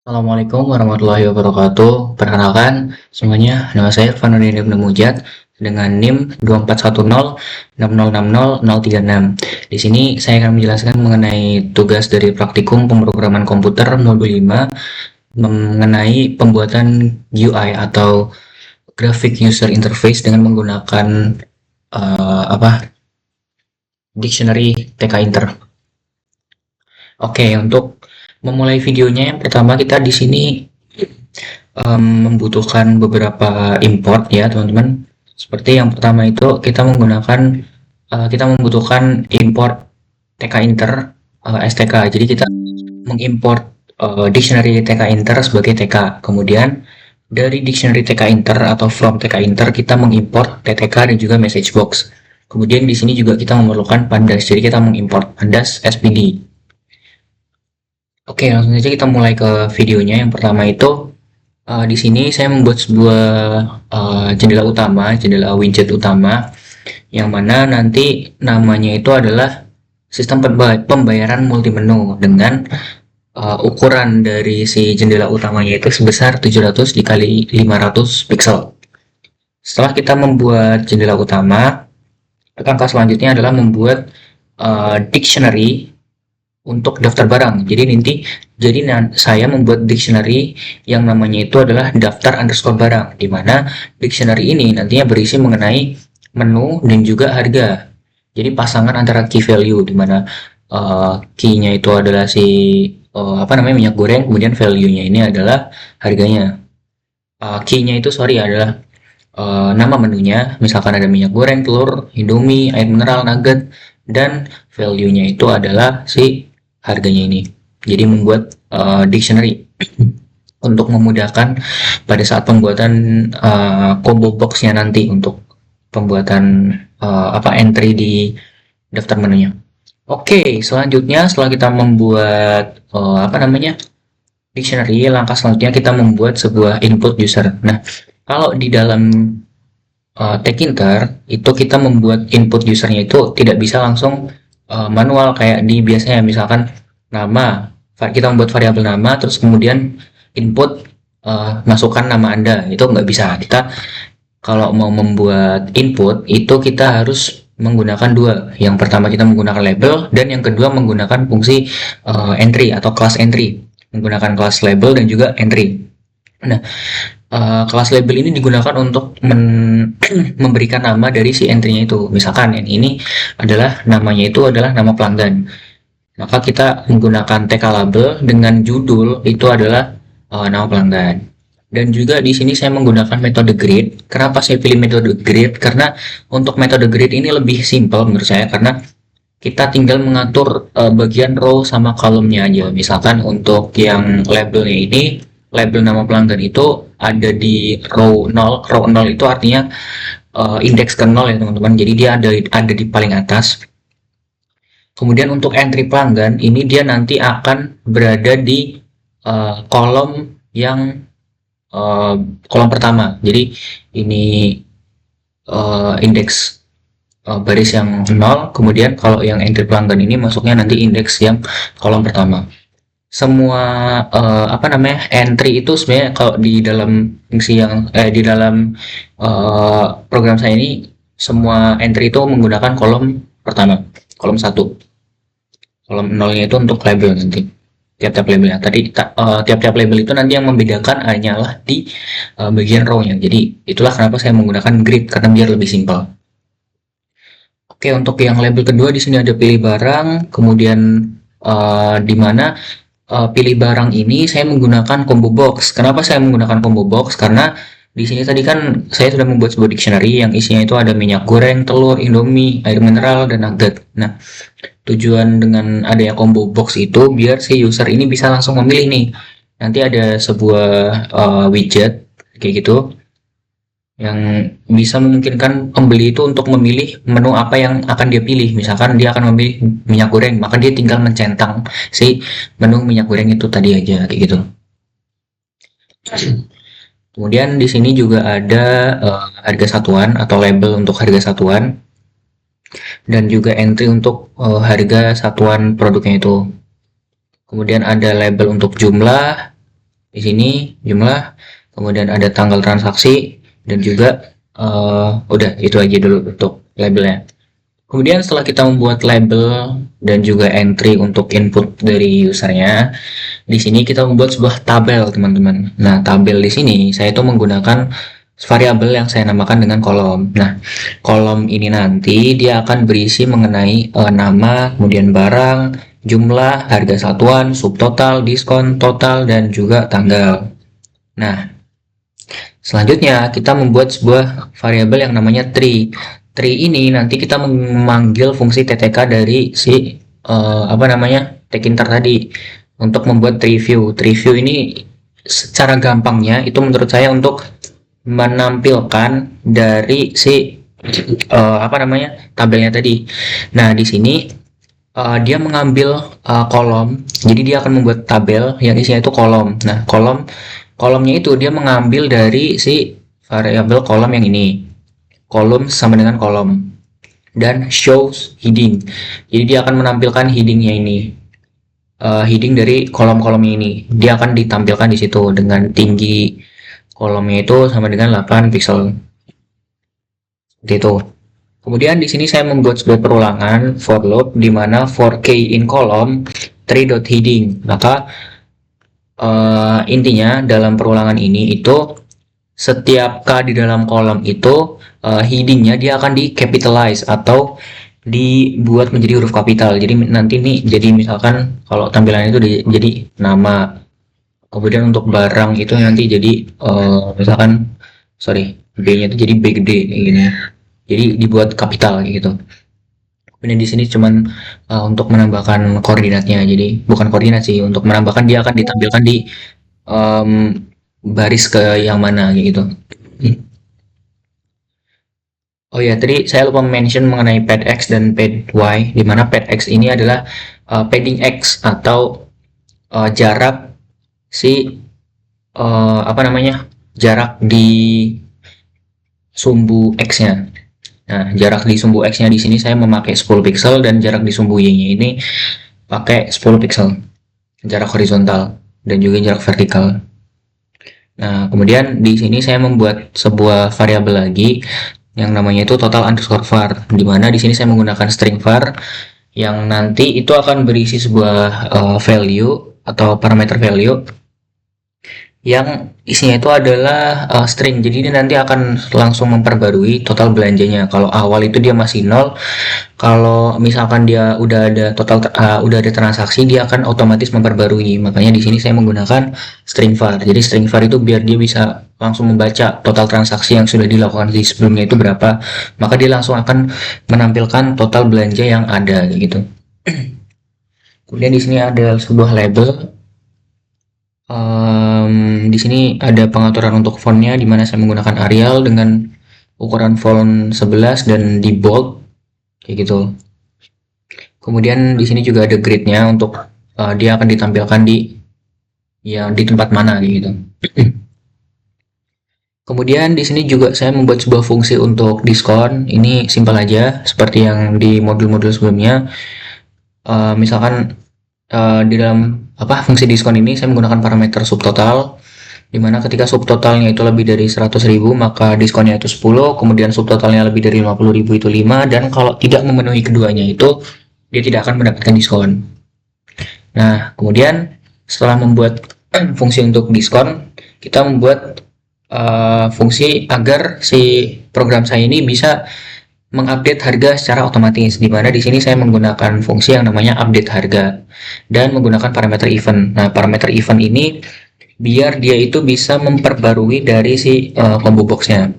Assalamualaikum warahmatullahi wabarakatuh. Perkenalkan, semuanya, nama saya Irfan Nurdin Ibnu Mujad dengan NIM 2410606036. Di sini saya akan menjelaskan mengenai tugas dari praktikum pemrograman komputer modul 5 mengenai pembuatan UI atau Graphic User Interface dengan menggunakan dictionary TK Inter. Oke, untuk memulai videonya yang pertama kita di sini membutuhkan beberapa import ya teman-teman. Seperti yang pertama itu kita membutuhkan import TK Inter STK. Jadi kita mengimport dictionary TK Inter sebagai TK. Kemudian dari dictionary TK Inter atau from TK Inter kita mengimport TTK dan juga message box. Kemudian di sini juga kita memerlukan pandas. Jadi kita mengimport pandas SPD. Oke, langsung saja kita mulai ke videonya. Yang pertama itu di sini saya membuat sebuah jendela widget utama, yang mana nanti namanya itu adalah sistem pembayaran multi menu dengan ukuran dari si jendela utamanya itu sebesar 700 dikali 500 pixel. Setelah kita membuat jendela utama, langkah selanjutnya adalah membuat dictionary untuk daftar barang. Jadi saya membuat dictionary yang namanya itu adalah daftar underscore barang, di mana dictionary ini nantinya berisi mengenai menu dan juga harga. Jadi pasangan antara key value, di mana key-nya itu adalah minyak goreng, kemudian value-nya ini adalah harganya. Key-nya itu adalah nama menunya, misalkan ada minyak goreng, telur, indomie, air mineral, nugget, dan value-nya itu adalah si harganya ini. Jadi membuat dictionary untuk memudahkan pada saat pembuatan combo box-nya nanti untuk pembuatan entry di daftar menunya. Oke, selanjutnya setelah kita membuat dictionary, langkah selanjutnya kita membuat sebuah input user. Nah, kalau di dalam Tekinter itu kita membuat input usernya itu tidak bisa langsung manual kayak di biasanya, misalkan nama, kita membuat variabel nama terus kemudian input masukkan nama Anda, itu nggak bisa. Kita kalau mau membuat input itu kita harus menggunakan dua. Yang pertama kita menggunakan label, dan yang kedua menggunakan fungsi entry atau class entry, menggunakan class label dan juga entry. Nah, kelas label ini digunakan untuk memberikan nama dari si entry-nya itu. Misalkan yang ini adalah namanya itu adalah nama pelanggan. Maka kita menggunakan TK label dengan judul itu adalah nama pelanggan. Dan juga di sini saya menggunakan metode grid. Kenapa saya pilih metode grid? Karena untuk metode grid ini lebih simple menurut saya, karena kita tinggal mengatur bagian row sama kolomnya aja. Misalkan untuk yang labelnya ini, label nama pelanggan itu ada di row 0. Row 0 itu artinya indeks ke 0 ya teman-teman. Jadi dia ada di paling atas. Kemudian untuk entry pelanggan ini dia nanti akan berada di kolom yang kolom pertama. Jadi ini indeks baris yang 0, kemudian kalau yang entry pelanggan ini masuknya nanti indeks yang kolom pertama. Semua entry itu sebenarnya kalau di dalam fungsi yang di dalam program saya ini, semua entry itu menggunakan kolom pertama, kolom 1. Kolom 0-nya itu untuk label nanti. Tiap-tiap labelnya tadi tiap-tiap label itu nanti yang membedakan hanyalah di bagian row-nya. Jadi itulah kenapa saya menggunakan grid, karena biar lebih simpel. Oke, untuk yang label kedua di sini ada pilih barang, kemudian di mana pilih barang ini saya menggunakan combo box. Kenapa saya menggunakan combo box? Karena di sini tadi kan saya sudah membuat sebuah dictionary yang isinya itu ada minyak goreng, telur, indomie, air mineral, dan nugget. Nah, tujuan dengan adanya combo box itu biar si user ini bisa langsung memilih nih. Nanti ada sebuah widget kayak gitu yang bisa memungkinkan pembeli itu untuk memilih menu apa yang akan dia pilih. Misalkan dia akan memilih minyak goreng, maka dia tinggal mencentang si menu minyak goreng itu tadi aja kayak gitu. Kemudian di sini juga ada harga satuan atau label untuk harga satuan, dan juga entry untuk harga satuan produknya itu. Kemudian ada label untuk jumlah, Di sini jumlah, kemudian ada tanggal transaksi, dan juga udah itu aja dulu untuk labelnya. Kemudian setelah kita membuat label dan juga entry untuk input dari usernya, di sini kita membuat sebuah tabel, teman-teman. Nah, tabel di sini saya itu menggunakan variabel yang saya namakan dengan kolom. Nah, kolom ini nanti dia akan berisi mengenai nama, kemudian barang, jumlah, harga satuan, subtotal, diskon, total, dan juga tanggal. Nah, selanjutnya kita membuat sebuah variabel yang namanya tree. Tree ini nanti kita memanggil fungsi TTK dari si taginter tadi untuk membuat tree view. Tree view ini secara gampangnya itu menurut saya untuk menampilkan dari si tabelnya tadi. Nah, di sini dia mengambil kolom, jadi dia akan membuat tabel yang isinya itu kolom. Nah, kolomnya itu dia mengambil dari si variabel kolom yang ini. Kolom sama dengan kolom. Dan shows heading. Jadi dia akan menampilkan headingnya ini. Heading dari kolom-kolomnya ini. Dia akan ditampilkan di situ dengan tinggi kolomnya itu sama dengan 8 pixel. Seperti itu. Kemudian di sini saya membuat sebuah perulangan for loop di mana for key in column 3.heading. Maka intinya dalam perulangan ini itu setiap K di dalam kolom itu headingnya dia akan di capitalize atau dibuat menjadi huruf kapital. Jadi nanti nih, jadi misalkan kalau tampilan itu jadi nama, kemudian untuk barang itu nanti jadi B-nya itu jadi B gede kayak gini. Jadi dibuat kapital gitu. Kemudian di sini cuman untuk menambahkan koordinatnya, jadi bukan koordinat sih, untuk menambahkan dia akan ditampilkan di baris ke yang mana gitu. Oh ya, tadi saya lupa mention mengenai pad X dan pad Y, di mana pad X ini adalah padding X atau jarak si jarak di sumbu X-nya. Nah, jarak di sumbu X-nya di sini saya memakai 10 pixel dan jarak di sumbu Y-nya ini pakai 10 pixel. Jarak horizontal dan juga jarak vertikal. Nah, kemudian di sini saya membuat sebuah variabel lagi yang namanya itu total underscore var, di mana di sini saya menggunakan string var yang nanti itu akan berisi sebuah value atau parameter value yang isinya itu adalah string. Jadi ini nanti akan langsung memperbarui total belanjanya. Kalau awal itu dia masih 0, kalau misalkan dia udah ada udah ada transaksi, dia akan otomatis memperbarui. Makanya di sini saya menggunakan string var. Jadi string var itu biar dia bisa langsung membaca total transaksi yang sudah dilakukan di sebelumnya itu berapa, maka dia langsung akan menampilkan total belanja yang ada gitu. Kemudian di sini ada sebuah label. Di sini ada pengaturan untuk fontnya, di mana saya menggunakan Arial dengan ukuran font 11 dan di bold kayak gitu. Kemudian di sini juga ada gridnya untuk dia akan ditampilkan di tempat mana gitu. Kemudian di sini juga saya membuat sebuah fungsi untuk diskon. Ini simpel aja seperti yang di modul-modul sebelumnya. Misalkan di dalam fungsi diskon ini saya menggunakan parameter subtotal, dimana ketika subtotalnya itu lebih dari 100.000 maka diskonnya itu 10, kemudian subtotalnya lebih dari 50.000 itu 5, dan kalau tidak memenuhi keduanya itu dia tidak akan mendapatkan diskon. Nah, kemudian setelah membuat fungsi untuk diskon, kita membuat fungsi agar si program saya ini bisa mengupdate harga secara otomatis, di mana di sini saya menggunakan fungsi yang namanya update harga dan menggunakan parameter event. Nah, parameter event ini biar dia itu bisa memperbarui dari si combo boxnya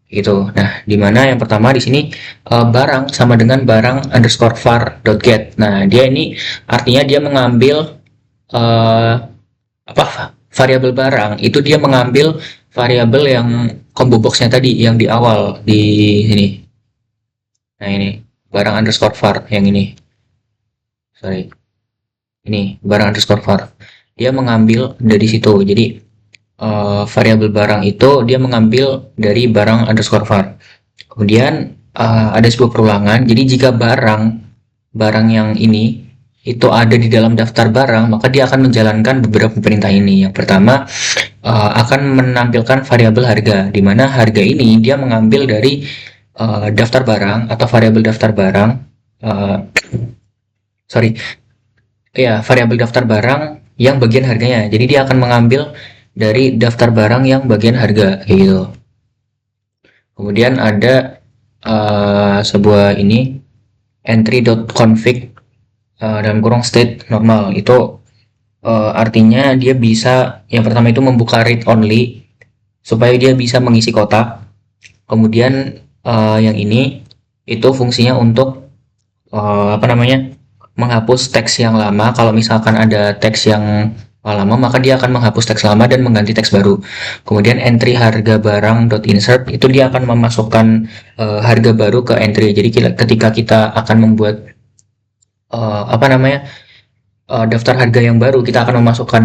gitu. Nah, di mana yang pertama di sini barang sama dengan barang underscore var.get. Nah, dia ini artinya dia mengambil variabel barang itu, dia mengambil variabel yang combo boxnya tadi yang di awal di sini. Nah, ini barang underscore var yang ini. Ini barang underscore var. Dia mengambil dari situ. Jadi variabel barang itu dia mengambil dari barang underscore var. Kemudian ada sebuah perulangan. Jadi jika barang yang ini itu ada di dalam daftar barang, maka dia akan menjalankan beberapa perintah ini. Yang pertama, akan menampilkan variabel harga, di mana harga ini dia mengambil dari daftar barang atau variabel daftar barang. Variabel daftar barang yang bagian harganya. Jadi dia akan mengambil dari daftar barang yang bagian harga, kayak gitu. Kemudian ada sebuah ini entry.config dalam kurung state normal, itu artinya dia bisa, yang pertama itu membuka read only supaya dia bisa mengisi kotak. Kemudian yang ini itu fungsinya untuk menghapus teks yang lama. Kalau misalkan ada teks yang lama, maka dia akan menghapus teks lama dan mengganti teks baru. Kemudian entry harga barang .insert itu dia akan memasukkan harga baru ke entry. Jadi ketika kita akan membuat daftar harga yang baru, kita akan memasukkan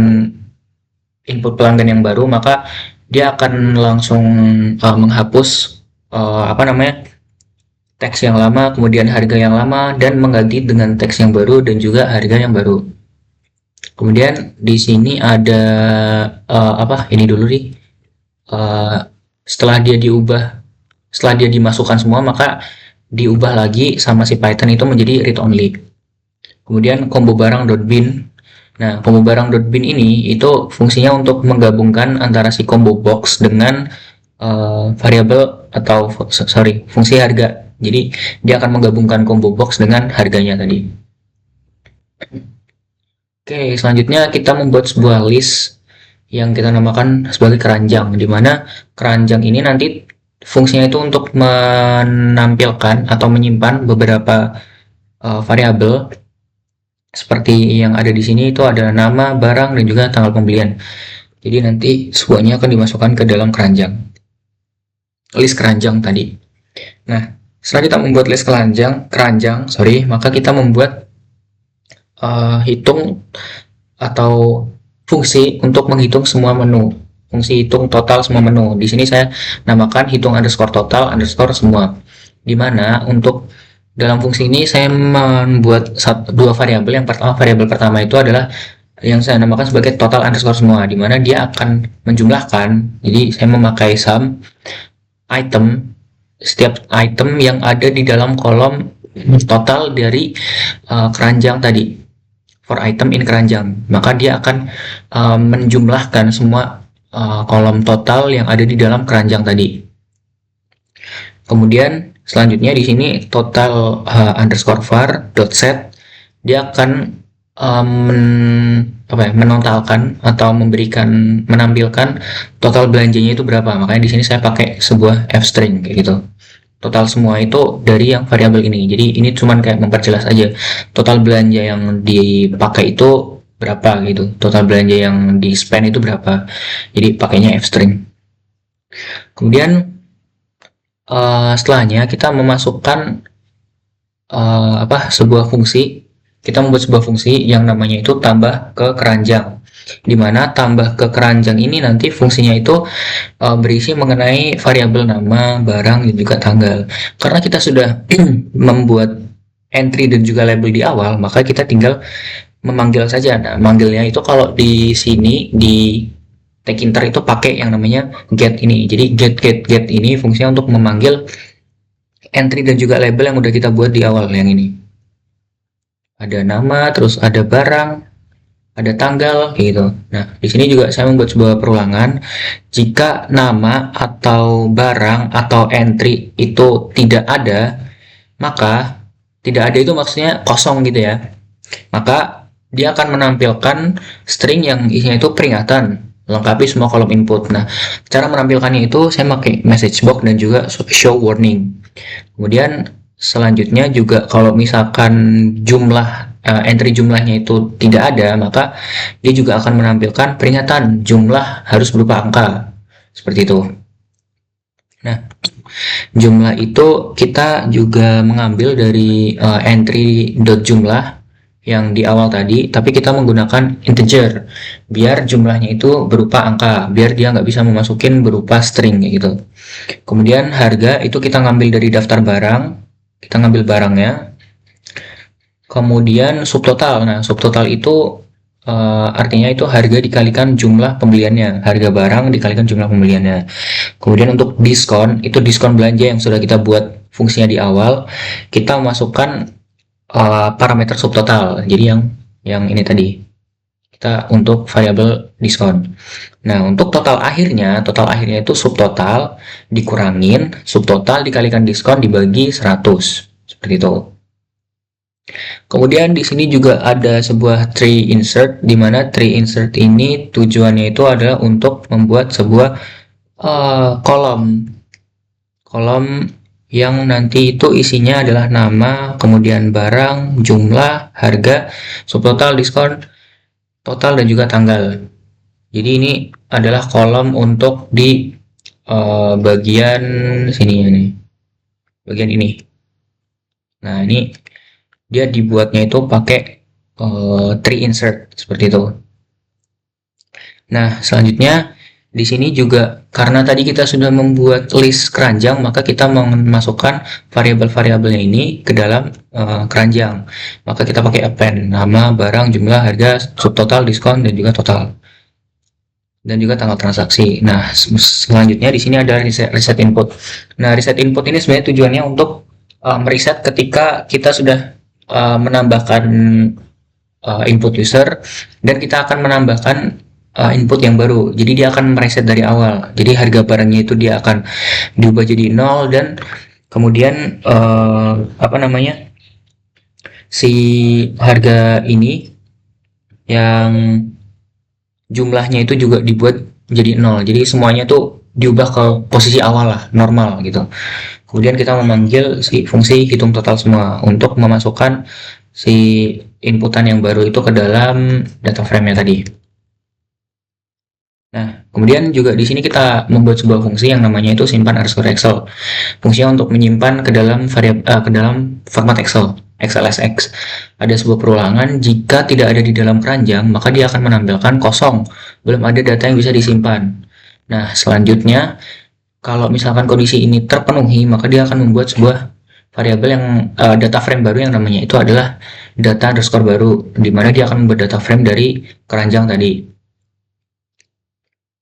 input pelanggan yang baru, maka dia akan langsung menghapus teks yang lama, kemudian harga yang lama, dan mengganti dengan teks yang baru dan juga harga yang baru. Kemudian di sini ada ini dulu nih. Setelah dia dimasukkan semua, maka diubah lagi sama si Python itu menjadi read only. Kemudian combo barang.bin. Nah, combo barang.bin ini itu fungsinya untuk menggabungkan antara si combo box dengan variabel atau fungsi harga. Jadi dia akan menggabungkan combo box dengan harganya tadi. Oke, selanjutnya kita membuat sebuah list yang kita namakan sebagai keranjang, di mana keranjang ini nanti fungsinya itu untuk menampilkan atau menyimpan beberapa variabel seperti yang ada di sini. Itu ada nama, barang, dan juga tanggal pembelian. Jadi nanti semuanya akan dimasukkan ke dalam keranjang, list keranjang tadi. Nah, setelah kita membuat list keranjang, maka kita membuat hitung atau fungsi untuk menghitung semua menu, fungsi hitung total semua menu. Di sini saya namakan hitung underscore total underscore semua, dimana untuk dalam fungsi ini saya membuat dua variabel. Yang pertama, variabel pertama itu adalah yang saya namakan sebagai total underscore semua, dimana dia akan menjumlahkan. Jadi saya memakai sum item, setiap item yang ada di dalam kolom total dari keranjang tadi, for item in keranjang, maka dia akan menjumlahkan semua kolom total yang ada di dalam keranjang tadi. Kemudian selanjutnya di sini total underscore var dot set, dia akan menontalkan atau menampilkan total belanjanya itu berapa. Makanya di sini saya pakai sebuah f string kayak gitu. Total semua itu dari yang variabel ini. Jadi ini cuman kayak memperjelas aja total belanja yang dipakai itu berapa gitu. Total belanja yang di spend itu berapa. Jadi pakainya f string. Kemudian setelahnya kita memasukkan sebuah fungsi. Kita membuat sebuah fungsi yang namanya itu tambah ke keranjang, dimana tambah ke keranjang ini nanti fungsinya itu berisi mengenai variabel nama, barang, dan juga tanggal. Karena kita sudah membuat entry dan juga label di awal, maka kita tinggal memanggil saja. Nah, manggilnya itu kalau di sini di Tekinter itu pakai yang namanya get ini. Jadi get ini fungsinya untuk memanggil entry dan juga label yang udah kita buat di awal yang ini. Ada nama, terus ada barang, ada tanggal, gitu. Nah, di sini juga saya membuat sebuah perulangan. Jika nama atau barang atau entry itu tidak ada, maka tidak ada itu maksudnya kosong gitu ya. Maka dia akan menampilkan string yang isinya itu peringatan, lengkapi semua kolom input. Nah, cara menampilkannya itu saya pakai message box dan juga show warning. Kemudian selanjutnya juga kalau misalkan entry jumlahnya itu tidak ada, maka dia juga akan menampilkan peringatan jumlah harus berupa angka, seperti itu. Nah, jumlah itu kita juga mengambil dari entry.jumlah yang di awal tadi, tapi kita menggunakan integer biar jumlahnya itu berupa angka, biar dia nggak bisa memasukin berupa string gitu. Kemudian harga itu kita ngambil dari daftar barang, kita ngambil barangnya. Kemudian subtotal. Nah, subtotal itu artinya itu harga dikalikan jumlah pembeliannya, harga barang dikalikan jumlah pembeliannya. Kemudian untuk diskon, itu diskon belanja yang sudah kita buat fungsinya di awal, kita masukkan parameter subtotal. Jadi yang ini tadi, kita untuk variabel diskon. Nah, untuk total akhirnya itu subtotal dikurangin, subtotal dikalikan diskon dibagi 100. Seperti itu. Kemudian di sini juga ada sebuah tree insert, di mana tree insert ini tujuannya itu adalah untuk membuat sebuah kolom kolom yang nanti itu isinya adalah nama, kemudian barang, jumlah, harga, subtotal, diskon, total, dan juga tanggal. Jadi ini adalah kolom untuk di bagian sini ini, bagian ini. Nah, ini dia dibuatnya itu pakai tree insert seperti itu. Nah, selanjutnya di sini juga karena tadi kita sudah membuat list keranjang, maka kita memasukkan variabel-variabelnya ini ke dalam keranjang. Maka kita pakai append, nama, barang, jumlah, harga, subtotal, diskon, dan juga total. Dan juga tanggal transaksi. Nah, selanjutnya di sini ada reset input. Nah, reset input ini sebenarnya tujuannya untuk mereset ketika kita sudah menambahkan input user dan kita akan menambahkan input yang baru. Jadi dia akan mereset dari awal. Jadi harga barangnya itu dia akan diubah jadi 0 dan kemudian apa namanya? Si harga ini yang jumlahnya itu juga dibuat jadi 0. Jadi semuanya tuh diubah ke posisi awal lah, normal gitu. Kemudian kita memanggil si fungsi hitung total semua untuk memasukkan si inputan yang baru itu ke dalam data frame-nya tadi. Nah, kemudian juga di sini kita membuat sebuah fungsi yang namanya itu simpan underscore Excel. Fungsinya untuk menyimpan ke dalam ke dalam format Excel, XLSX. Ada sebuah perulangan, jika tidak ada di dalam keranjang, maka dia akan menampilkan kosong, belum ada data yang bisa disimpan. Nah, selanjutnya kalau misalkan kondisi ini terpenuhi, maka dia akan membuat sebuah variabel yang data frame baru yang namanya itu adalah data underscore baru, di mana dia akan membuat data frame dari keranjang tadi.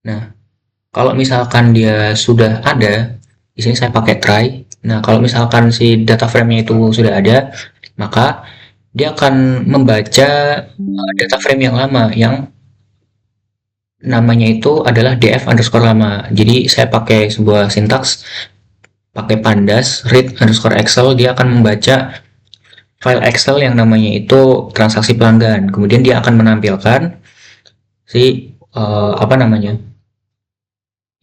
Nah, kalau misalkan dia sudah ada, di sini saya pakai try. Nah, kalau misalkan si data frame-nya itu sudah ada, maka dia akan membaca data frame yang lama yang namanya itu adalah df underscore lama. Jadi saya pakai sebuah sintaks, pakai pandas read underscore excel, dia akan membaca file Excel yang namanya itu transaksi pelanggan. Kemudian dia akan menampilkan si apa namanya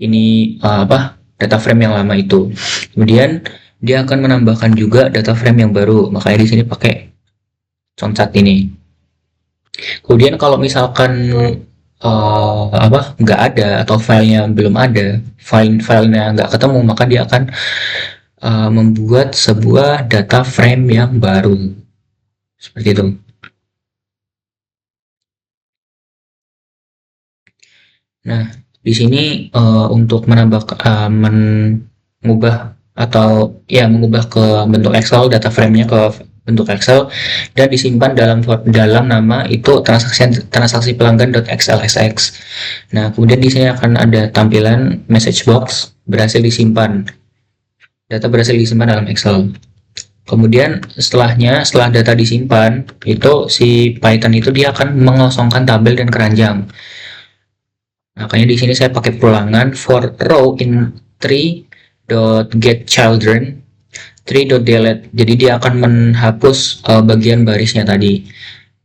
ini apa data frame yang lama itu. Kemudian dia akan menambahkan juga data frame yang baru. Makanya di sini pakai concat ini. Kemudian kalau misalkan apa nggak ada atau filenya belum ada, filenya nggak ketemu, maka dia akan membuat sebuah data frame yang baru. Seperti itu. Nah, di sini untuk mengubah atau ya mengubah ke bentuk Excel data frame-nya ke bentuk Excel dan disimpan dalam nama itu transaksi transaksi pelanggan.xlsx. Nah, kemudian di sini akan ada tampilan message box berhasil disimpan. Data berhasil disimpan dalam Excel. Kemudian setelah data disimpan, itu si Python itu dia akan mengosongkan tabel dan keranjang. Makanya di sini saya pakai perulangan for row in tree.getChildren 3.delete. Jadi dia akan menghapus bagian barisnya tadi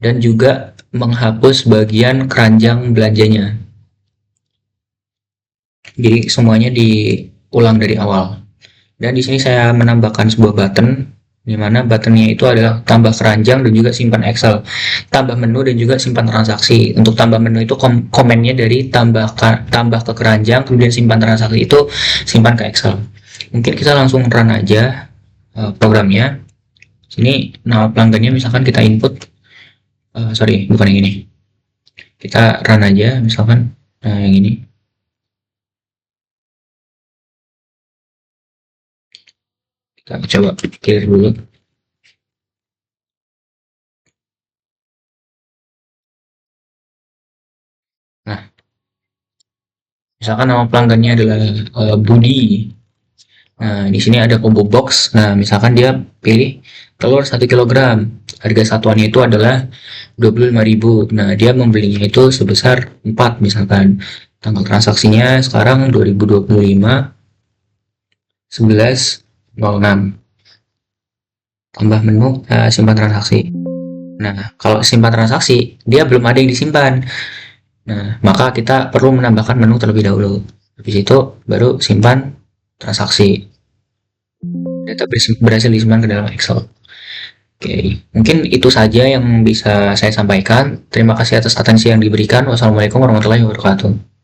dan juga menghapus bagian keranjang belanjanya. Jadi semuanya diulang dari awal. Dan di sini saya menambahkan sebuah button di mana buttonnya itu adalah tambah keranjang dan juga simpan Excel, tambah menu dan juga simpan transaksi. Untuk tambah menu itu komennya dari tambah ke keranjang, kemudian simpan transaksi itu simpan ke Excel. Mungkin kita langsung run aja programnya. Sini nama pelanggannya misalkan kita input, sorry bukan yang ini, kita run aja misalkan yang ini. Kita coba clear dulu. Misalkan nama pelanggannya adalah Budi. Nah, di sini ada combo box. Nah, misalkan dia pilih telur 1 kilogram. Harga satuannya itu adalah 25.000. Nah, dia membelinya itu sebesar 4 misalkan. Tanggal transaksinya sekarang 2025 11.06. Tambah menu, simpan transaksi. Nah, kalau simpan transaksi, dia belum ada yang disimpan. Nah, maka kita perlu menambahkan menu terlebih dahulu. Habis itu baru simpan transaksi. Data berhasil disimpan ke dalam Excel. Oke, mungkin itu saja yang bisa saya sampaikan. Terima kasih atas atensi yang diberikan. Wassalamualaikum warahmatullahi wabarakatuh.